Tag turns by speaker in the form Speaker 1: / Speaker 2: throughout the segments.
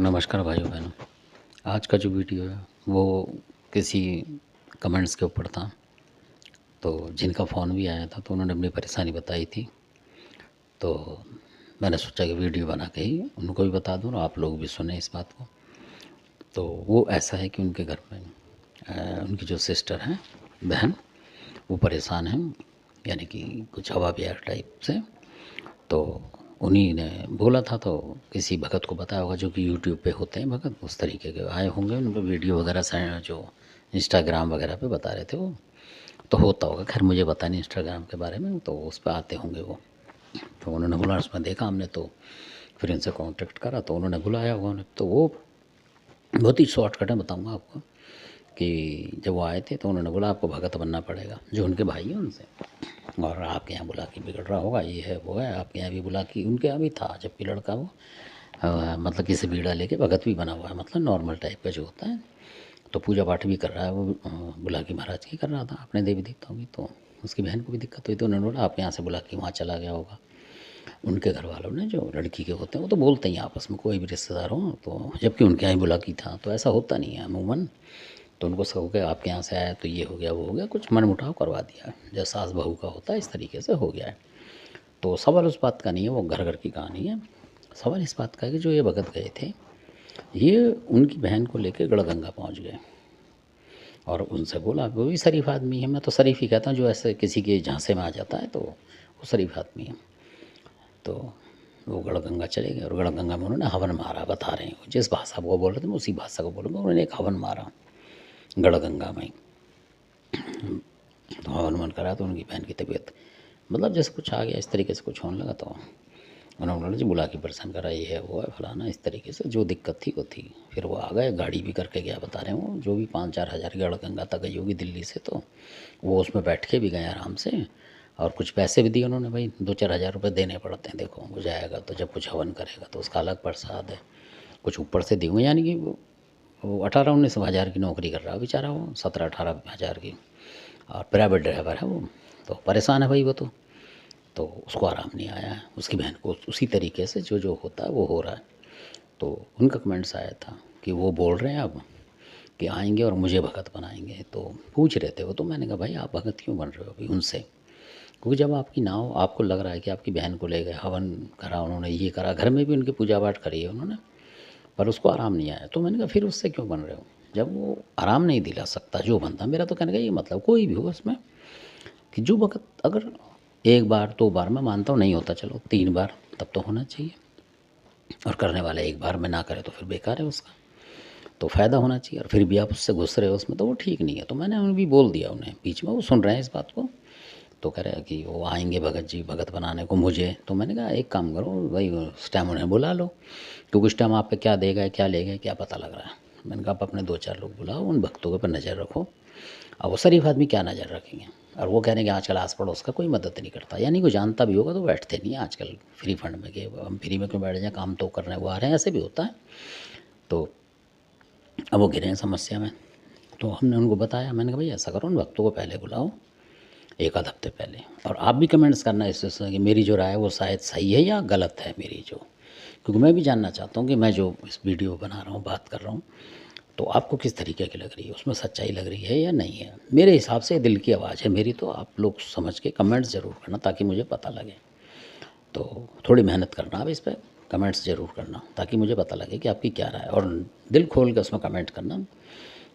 Speaker 1: नमस्कार भाइयों बहनों। आज का जो वीडियो है वो किसी कमेंट्स के ऊपर था। तो जिनका फ़ोन भी आया था तो उन्होंने अपनी परेशानी बताई थी। तो मैंने सोचा कि वीडियो बना के ही उनको भी बता दूँ और आप लोग भी सुने इस बात को। तो वो ऐसा है कि उनके घर में उनकी जो सिस्टर हैं, बहन, वो परेशान हैं, यानी कि कुछ हवा बिहार टाइप से। तो उन्हीं ने बोला था, तो किसी भगत को बताया होगा जो कि यूट्यूब पे होते हैं भगत, उस तरीके के आए होंगे। उन पे वीडियो वगैरह से जो इंस्टाग्राम वगैरह पे बता रहे थे वो, तो होता होगा। खैर मुझे पता नहीं इंस्टाग्राम के बारे में, तो उस पर आते होंगे वो। तो उन्होंने बोला, उसमें देखा हमने, तो फिर इनसे कांटेक्ट करा तो उन्होंने बुलाया होगा उन्हें। तो वो बहुत ही शॉर्टकट है, बताऊँगा आपको कि जब वो आए थे तो उन्होंने बोला आपको भगत बनना पड़ेगा, जो उनके भाई हैं उनसे। और आपके यहाँ बुला के बिगड़ रहा होगा, ये है वो है। आपके यहाँ भी बुला के, उनके यहाँ भी था जबकि लड़का वो मतलब किसी बीड़ा लेके भगत भी बना हुआ है, मतलब नॉर्मल टाइप का जो होता है। तो पूजा पाठ भी कर रहा है वो, बुला के महाराज की कर रहा था अपने देवी देवताओं की। तो उसकी बहन को भी दिक्कत हुई, तो उन्होंने बोला आप यहाँ से बुला के वहाँ चला गया होगा। उनके घर वालों ने, जो लड़की के होते हैं वो तो बोलते ही हैं आपस में, कोई भी रिश्तेदार हो तो, जबकि उनके यहाँ ही बुला की था। तो ऐसा होता नहीं है अमूमन। तो उनको सब हो गया, आपके यहाँ से आया तो ये हो गया वो हो गया, कुछ मनमुटाव करवा दिया, जैसा सास बहू का होता है इस तरीके से हो गया है। तो सवाल उस बात का नहीं है, वो घर घर की कहानी है। सवाल इस बात का है कि जो ये भगत गए थे, ये उनकी बहन को लेके गढ़गंगा पहुंच गए और उनसे बोला, वो भी शरीफ आदमी है, मैं तो शरीफ ही कहता हूँ, जो ऐसे किसी के झांसे में आ जाता है तो वो शरीफ आदमी है। तो वो गढ़गंगा चले गए और गढ़गंगा में उन्होंने हवन मारा, बता रहे हैं जिस भाषा को बोल रहे थे मैं उसी भाषा को बोलूँगा। उन्होंने एक हवन मारा गढ़गंगा में। तो हवन मन करा तो उनकी बहन की तबीयत मतलब जैसे कुछ आ गया, इस तरीके से कुछ होने लगा। तो उन्होंने जी बुला के परेशान करा, ये है वो है फलाना, इस तरीके से जो दिक्कत थी वो थी। फिर वो आ गए, गाड़ी भी करके गया, बता रहे हो जो भी 5-4 हज़ार की गढ़गंगा तक गई होगी दिल्ली से। तो वो उसमें बैठ के भी गए आराम से, और कुछ पैसे भी दिए उन्होंने। भाई 2-4 हज़ार रुपये देने पड़ते हैं, देखो वो जाएगा तो जब कुछ हवन करेगा तो उसका अलग प्रसाद है, कुछ ऊपर से दिए हुए। यानी कि वो 18-19 हज़ार की नौकरी कर रहा है बेचारा, वो 17-18 हज़ार की, और प्राइवेट ड्राइवर है वो। तो परेशान है भाई वो तो उसको आराम नहीं आया है, उसकी बहन को उसी तरीके से जो जो होता है वो हो रहा है। तो उनका कमेंट्स आया था कि वो बोल रहे हैं अब कि आएंगे और मुझे भगत बनाएंगे। तो पूछ रहे थे वो, तो मैंने कहा भाई आप भगत क्यों बन रहे हो अभी उनसे, क्योंकि जब आपकी नाव, आपको लग रहा है कि आपकी बहन को ले गए, हवन करा उन्होंने, ये करा, घर में भी उनकी पूजा पाठ करी है उन्होंने, पर उसको आराम नहीं आया। तो मैंने कहा फिर उससे क्यों बन रहे हो, जब वो आराम नहीं दिला सकता जो बनता। मेरा तो कहने का ये मतलब, कोई भी हो इसमें, कि जो वक़्त अगर 1 बार 2 बार मैं मानता हूँ नहीं होता, चलो 3 बार तब तो होना चाहिए, और करने वाला 1 बार में ना करे तो फिर बेकार है उसका, तो फ़ायदा होना चाहिए। और फिर भी आप उससे घुस रहे हो उसमें, तो वो ठीक नहीं है। तो मैंने उन्हें भी बोल दिया, उन्हें बीच में, वो सुन रहे हैं इस बात को। तो कह रहे हैं कि वो आएंगे भगत जी भगत बनाने को मुझे। तो मैंने कहा एक काम करो भाई, उस टाइम उन्हें बुला लो, क्योंकि उस टाइम आप पे क्या दे गए क्या ले गए क्या पता लग रहा है। मैंने कहा आप अपने 2-4 लोग बुलाओ, उन भक्तों के ऊपर नज़र रखो। अब वो शरीफ आदमी क्या नज़र रखेंगे, और वो कह रहे हैं कि आजकल आस पड़ोस का कोई मदद नहीं करता, यानी कोई जानता भी होगा तो बैठते नहीं है आजकल फ्री फंड में, कि हम फ्री में क्यों बैठ जाएँ, काम तो कर रहे हैं, वो आ रहे हैं, ऐसे भी होता है। तो अब वो घिरे हैं समस्या में। तो हमने उनको बताया, मैंने कहा भाई ऐसा करो, उन भक्तों को पहले बुलाओ 1 आध हफ्ते पहले, और आप भी कमेंट्स करना इससे कि मेरी जो राय है वो शायद सही है या गलत है मेरी जो, क्योंकि मैं भी जानना चाहता हूँ कि मैं जो इस वीडियो बना रहा हूँ, बात कर रहा हूँ, तो आपको किस तरीके की लग रही है, उसमें सच्चाई लग रही है या नहीं है। मेरे हिसाब से दिल की आवाज़ है मेरी, तो आप लोग समझ के कमेंट्स ज़रूर करना ताकि मुझे पता लगे। तो थोड़ी मेहनत करना आप इस पर, कमेंट्स ज़रूर करना ताकि मुझे पता लगे कि आपकी क्या राय है, और दिल खोल के उसमें कमेंट करना,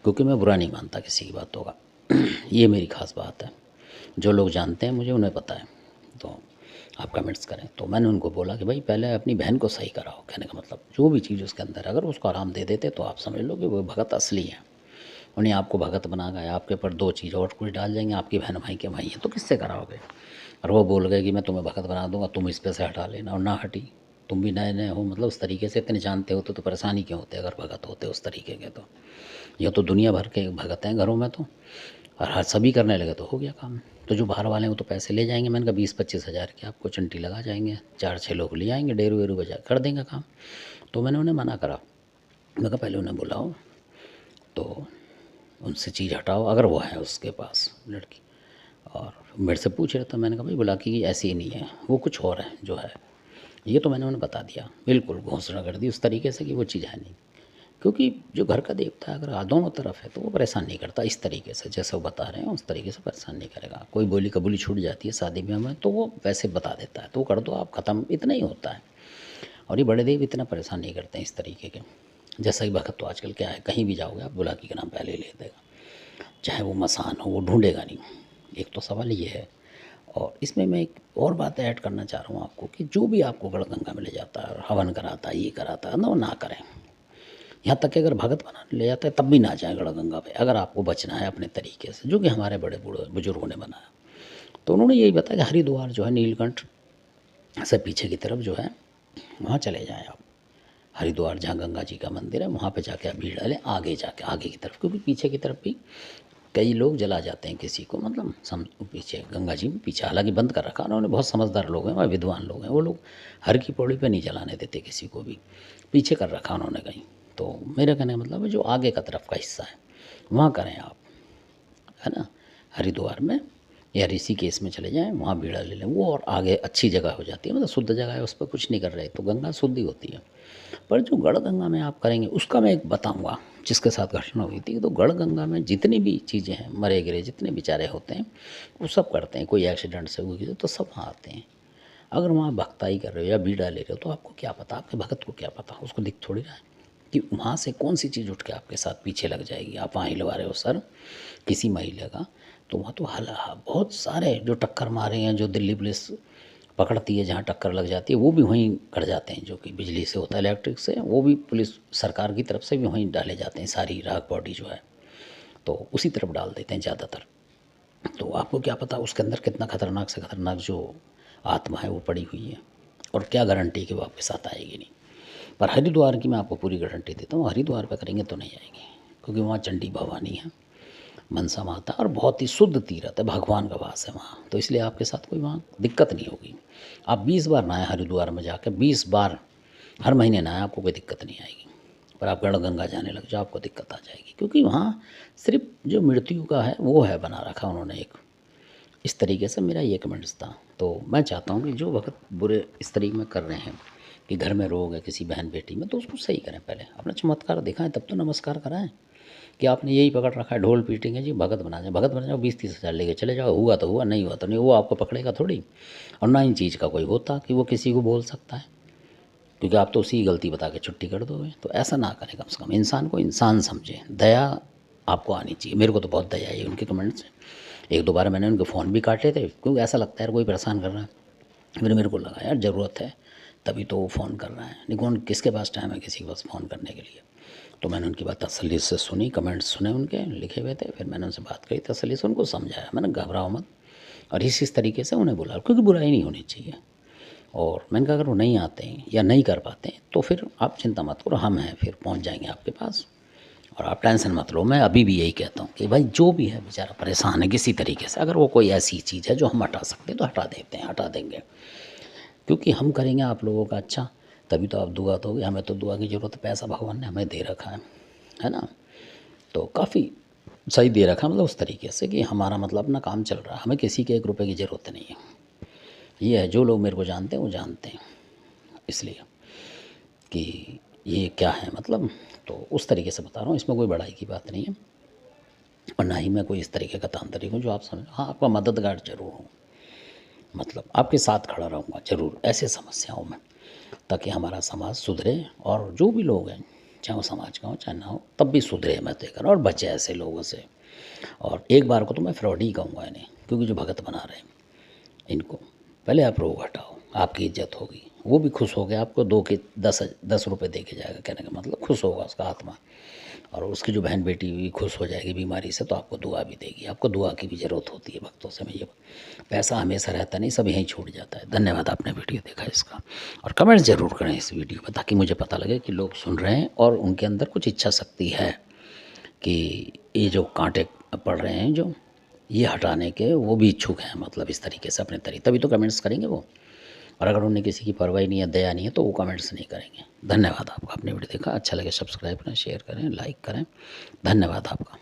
Speaker 1: क्योंकि मैं बुरा नहीं मानता किसी की बातों का। ये मेरी ख़ास बात है, जो लोग जानते हैं मुझे उन्हें पता है। तो आप कमेंट्स करें। तो मैंने उनको बोला कि भाई पहले अपनी बहन को सही कराओ, कहने का मतलब जो भी चीज़ उसके अंदर अगर उसको आराम दे देते तो आप समझ लो कि वो भगत असली है। उन्हें आपको भगत बना गए, आपके ऊपर 2 चीज़ और कुछ डाल जाएंगे, आपकी बहन भाई के भाई हैं, तो किससे कराओगे। और वो बोल गए कि मैं तुम्हें भगत बना दूंगा, तुम इस पे से हटा लेना, और ना हटी। तुम भी नए नए हो, मतलब उस तरीके से इतने जानते हो तो परेशानी क्यों होते अगर भगत होते उस तरीके के। तो ये तो दुनिया भर के भगत हैं घरों में, तो और हर सभी करने लगे तो हो गया काम। तो जो बाहर वाले हैं वो तो पैसे ले जाएंगे। मैंने कहा 20-25 हज़ार की आपको चंटी लगा जाएंगे, 4-6 लोग ले आएंगे, डेरू वेरू बजा कर देंगे काम। तो मैंने उन्हें मना करा, मैं कहा पहले उन्हें बुलाओ, तो उनसे चीज़ हटाओ अगर वो है उसके पास लड़की। और मेरे से पूछ रहे थे, मैंने कहा भाई बुला की ऐसी ही नहीं है, वो कुछ और है जो है। ये तो मैंने उन्हें बता दिया, बिल्कुल घोषणा कर दी उस तरीके से कि वो चीज़ है नहीं। क्योंकि जो घर का देवता है अगर दोनों तरफ है तो वो परेशान नहीं करता इस तरीके से, जैसे वो बता रहे हैं उस तरीके से परेशान नहीं करेगा। कोई बोली कबूली छूट जाती है शादी ब्याह में तो वो वैसे बता देता है, तो वो कर दो आप ख़त्म, इतना ही होता है। और ये बड़े देव इतना परेशान नहीं करते हैं इस तरीके के। जैसा ही भगत तो आजकल क्या है, कहीं भी जाओगे आप बुलाकी का नाम पहले ले देगा, चाहे वो मसान हो, वो ढूंढेगा नहीं। एक तो सवाल ये है। और इसमें मैं एक और बात ऐड करना चाह रहा हूँ आपको कि जो भी आपको गढ़गंगा में ले जाता है और हवन कराता है, ये कराता है ना, वो ना करें। यहाँ तक कि अगर भगत बनाने ले जाता है तब भी ना जाए गढ़गंगा पे, अगर आपको बचना है अपने तरीके से, जो कि हमारे बड़े बूढ़े बुजुर्गों ने बनाया। तो उन्होंने यही बताया कि हरिद्वार जो है नीलकंठ से पीछे की तरफ जो है वहाँ चले जाएँ आप। हरिद्वार जहाँ गंगा जी का मंदिर है वहाँ पे जाके आप भीड़ डालें, आगे जाके आगे की तरफ, क्योंकि पीछे की तरफ भी कई लोग जला जाते हैं किसी को, मतलब पीछे गंगा जी में पीछे, हालांकि बंद कर रखा उन्होंने, बहुत समझदार लोग हैं वह, विद्वान लोग हैं वो लोग, हर की पौड़ी पे नहीं जलाने देते किसी को भी, पीछे कर रखा उन्होंने कहीं। तो मेरा कहने का मतलब है जो आगे का तरफ का हिस्सा है वहाँ करें आप, है ना। हरिद्वार में या ऋषिकेश में चले जाएं, वहाँ बीड़ा ले लें, वो और आगे अच्छी जगह हो जाती है, मतलब शुद्ध जगह है, उस पर कुछ नहीं कर रहे तो गंगा शुद्ध ही होती है। पर जो गढ़गंगा में आप करेंगे उसका मैं एक बताऊंगा, जिसके साथ घटना हुई थी। तो गढ़गंगा में जितनी भी चीज़ें हैं, मरे गिरे जितने बेचारे होते हैं वो सब करते हैं, कोई एक्सीडेंट से हुई तो सब वहाँ आते हैं। अगर वहाँ भक्ताई कर रहे हो या बीड़ा ले रहे हो तो आपको क्या पता, आपके भगत को क्या पता, उसको दिख थोड़ी रहा है कि वहाँ से कौन सी चीज़ उठ के आपके साथ पीछे लग जाएगी। आप वहाँ हिलवा रहे हो सर किसी महिला का, तो वहाँ तो बहुत सारे जो टक्कर मारे हैं, जो दिल्ली पुलिस पकड़ती है, जहाँ टक्कर लग जाती है वो भी वहीं कट जाते हैं, जो कि बिजली से होता है, इलेक्ट्रिक से, वो भी पुलिस सरकार की तरफ से भी वहीं डाले जाते हैं, सारी राख बॉडी जो है तो उसी तरफ डाल देते हैं ज़्यादातर। तो आपको क्या पता उसके अंदर कितना खतरनाक से खतरनाक जो आत्मा है वो पड़ी हुई है, और क्या गारंटी कि वो आपके साथ आएगी नहीं। पर हरिद्वार की मैं आपको पूरी गारंटी देता हूँ, हरिद्वार पर करेंगे तो नहीं आएंगे, क्योंकि वहाँ चंडी भवानी है, मनसा माता, और बहुत ही शुद्ध तीर्थ है, भगवान का वास है वहाँ, तो इसलिए आपके साथ कोई वहाँ दिक्कत नहीं होगी। आप 20 बार नहाए हरिद्वार में जाकर, 20 बार हर महीने नहाए, आपको कोई दिक्कत नहीं आएगी। पर आप गढ़गंगा जाने लग जाओ आपको दिक्कत आ जाएगी, क्योंकि वहाँ सिर्फ जो मृत्यु का है वो है बना रखा उन्होंने एक, इस तरीके से मेरा ये कमेंट्स था। तो मैं चाहता हूँ कि जो भगत बुरे इस तरीके में कर रहे हैं कि घर में रोग है किसी बहन बेटी में, तो उसको सही करें, पहले अपना चमत्कार दिखाएं तब तो नमस्कार कराएं। कि आपने यही पकड़ रखा है ढोल पीटेंगे जी भगत बना जाए, भगत बना जाओ, 20-30 हज़ार लेके चले जाओ, हुआ तो हुआ, नहीं हुआ तो नहीं, वो आपको पकड़ेगा थोड़ी। और ना इन चीज़ का कोई होता कि वो किसी को बोल सकता है, क्योंकि आप तो उसी गलती बता के छुट्टी कर दोगे। तो ऐसा ना करें, कम से कम इंसान को इंसान समझें, दया आपको आनी चाहिए। मेरे को तो बहुत दया आई उनके कमेंट से, 1-2 बार मैंने उनके फ़ोन भी काटे थे, क्योंकि ऐसा लगता है यार कोई परेशान कर रहा है, फिर मेरे को लगा यार ज़रूरत है तभी तो वो फ़ोन कर रहा है, नहीं कौन किसके पास टाइम है किसी के पास फ़ोन करने के लिए। तो मैंने उनकी बात तसल्ली से सुनी, कमेंट्स सुने उनके लिखे हुए थे, फिर मैंने उनसे बात करी तसल्ली से, उनको समझाया मैंने, घबराओ मत, और इस तरीके से उन्हें बोला, क्योंकि बुराई नहीं होनी चाहिए। और मैंने कहा अगर वो नहीं आते हैं या नहीं कर पाते हैं तो फिर आप चिंता मत करो, हम हैं, फिर पहुंच जाएंगे आपके पास, और आप टेंशन मत लो। मैं अभी भी यही कहता हूँ कि भाई जो भी है बेचारा परेशान है किसी तरीके से, अगर वो कोई ऐसी चीज़ है जो हम हटा सकते हैं तो हटा देते हैं, हटा देंगे, क्योंकि हम करेंगे आप लोगों का अच्छा, तभी तो आप दुआ दोगे। हमें तो दुआ की ज़रूरत है, पैसा भगवान ने हमें दे रखा है ना। तो काफ़ी सही दे रखा, मतलब उस तरीके से कि हमारा मतलब अपना काम चल रहा है, हमें किसी के 1 रुपए की ज़रूरत नहीं है। ये है, जो लोग मेरे को जानते हैं वो जानते हैं, इसलिए कि ये क्या है मतलब, तो उस तरीके से बता रहा हूँ, इसमें कोई बड़ाई की बात नहीं है, और ना ही मैं कोई इस तरीके का तांत्रिक हूँ जो आप समझ। हाँ, आपका मददगार जरूर हूँ, मतलब आपके साथ खड़ा रहूँगा ज़रूर ऐसे समस्याओं में, ताकि हमारा समाज सुधरे, और जो भी लोग हैं चाहे वो समाज का हो चाहे ना हो तब भी सुधरे, मैं तो ये कर और बचे ऐसे लोगों से। और एक बार को तो मैं फ्रॉड ही कहूँगा इन्हें, क्योंकि जो भगत बना रहे हैं इनको, पहले आप रोग हटाओ, आपकी इज्जत होगी, वो भी खुश हो गया, आपको 2 के 10 रुपये दे के जाएगा, कहने का मतलब खुश होगा उसका आत्मा, और उसकी जो बहन बेटी भी खुश हो जाएगी बीमारी से, तो आपको दुआ भी देगी। आपको दुआ की भी ज़रूरत होती है भक्तों से, मैं ये, पैसा हमेशा रहता नहीं, सब यहीं छूट जाता है। धन्यवाद, आपने वीडियो देखा इसका, और कमेंट ज़रूर करें इस वीडियो में, ताकि मुझे पता लगे कि लोग सुन रहे हैं और उनके अंदर कुछ इच्छा शक्ति है कि ये जो कांटे पड़ रहे हैं जो ये हटाने के, वो भी इच्छुक हैं, मतलब इस तरीके से अपने तरीके, तभी तो कमेंट्स करेंगे वो। और अगर उन्हें किसी की परवाही नहीं है, दया नहीं है, तो वो कमेंट्स नहीं करेंगे। धन्यवाद आपका, आपने वीडियो देखा, अच्छा लगे सब्सक्राइब करें, शेयर करें, लाइक करें। धन्यवाद आपका।